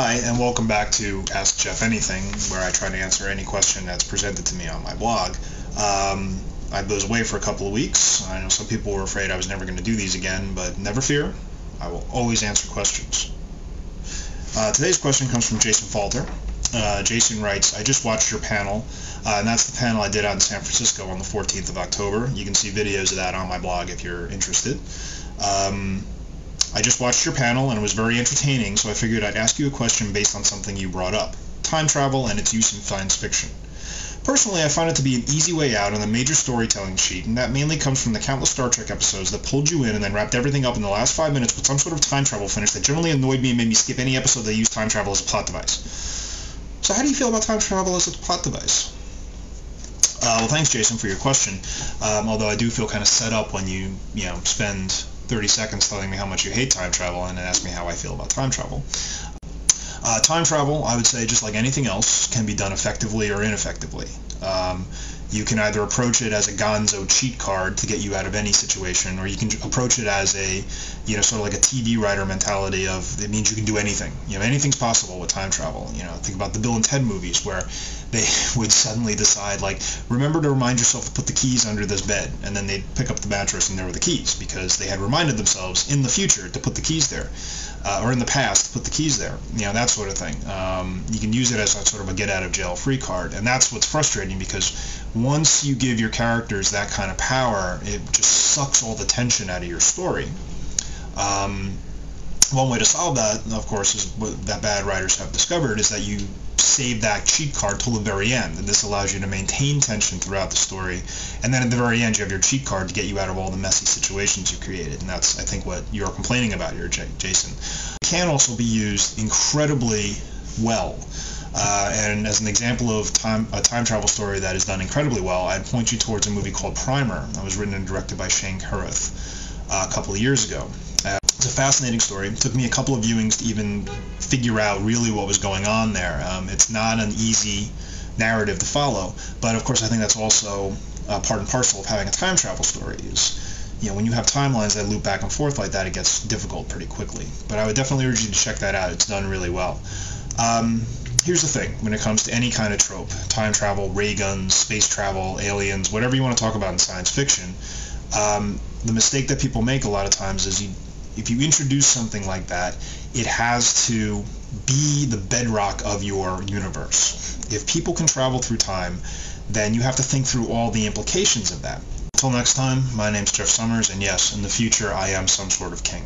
Hi, and welcome back to Ask Jeff Anything, where I try to answer any question that's presented to me on my blog. I was away for a couple of weeks. I know some people were afraid I was never going to do these again, but never fear. I will always answer questions. Today's question comes from Jason Falter. Jason writes, I just watched your panel, and that's the panel I did out in San Francisco on the 14th of October. You can see videos of that on my blog if you're interested. I just watched your panel and it was very entertaining, so I figured I'd ask you a question based on something you brought up: time travel and its use in science fiction. Personally, I find it to be an easy way out on the major storytelling sheet, and that mainly comes from the countless Star Trek episodes that pulled you in and then wrapped everything up in the last 5 minutes with some sort of time travel finish that generally annoyed me and made me skip any episode that used time travel as a plot device. So how do you feel about time travel as a plot device? Well, thanks, Jason, for your question, although I do feel kind of set up when you spend 30 seconds telling me how much you hate time travel and then ask me how I feel about time travel. Time travel, I would say, just like anything else, can be done effectively or ineffectively. You can either approach it as a gonzo cheat card to get you out of any situation, or you can approach it as a, sort of like a TV writer mentality of, it means you can do anything. Anything's possible with time travel. Think about the Bill and Ted movies where they would suddenly decide, like, remember to remind yourself to put the keys under this bed, and then they'd pick up the mattress and there were the keys, because they had reminded themselves in the future to put the keys there, or in the past to put the keys there, that sort of thing. You can use it as a sort of a get-out-of-jail-free card, and that's what's frustrating, because once you give your characters that kind of power, it just sucks all the tension out of your story. One way to solve that, of course, is what that bad writers have discovered, is that you save that cheat card till the very end, and this allows you to maintain tension throughout the story, and then at the very end you have your cheat card to get you out of all the messy situations you created, and that's, I think, what you're complaining about here, Jason. It can also be used incredibly well, and as an example of a time travel story that is done incredibly well, I'd point you towards a movie called Primer that was written and directed by Shane Carruth a couple of years ago. It's a fascinating story. It took me a couple of viewings to even figure out really what was going on there. It's not an easy narrative to follow, but of course I think that's also part and parcel of having a time travel story. Is, when you have timelines that loop back and forth like that, it gets difficult pretty quickly. But I would definitely urge you to check that out. It's done really well. Here's the thing, when it comes to any kind of trope: time travel, ray guns, space travel, aliens, whatever you want to talk about in science fiction, the mistake that people make a lot of times is if you introduce something like that, it has to be the bedrock of your universe. If people can travel through time, then you have to think through all the implications of that. Until next time, my name's Jeff Summers, and yes, in the future I am some sort of king.